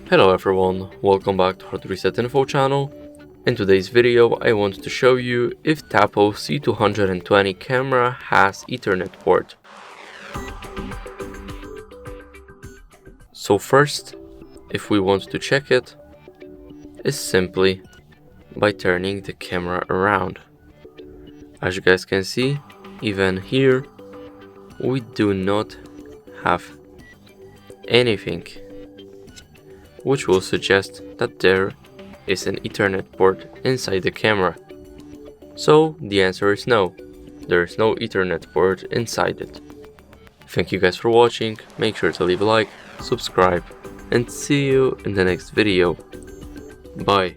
Hello everyone, welcome back to HardReset.Info channel. In today's video I want to show you if Tapo C220 camera has Ethernet port. So first, if we want to check it, is simply by turning the camera around. As you guys can see, even here we do not have anything, which will suggest that there is an Ethernet port inside the camera. So the answer is no, there is no Ethernet port inside it. Thank you guys for watching, make sure to leave a like, subscribe, and see you in the next video. Bye.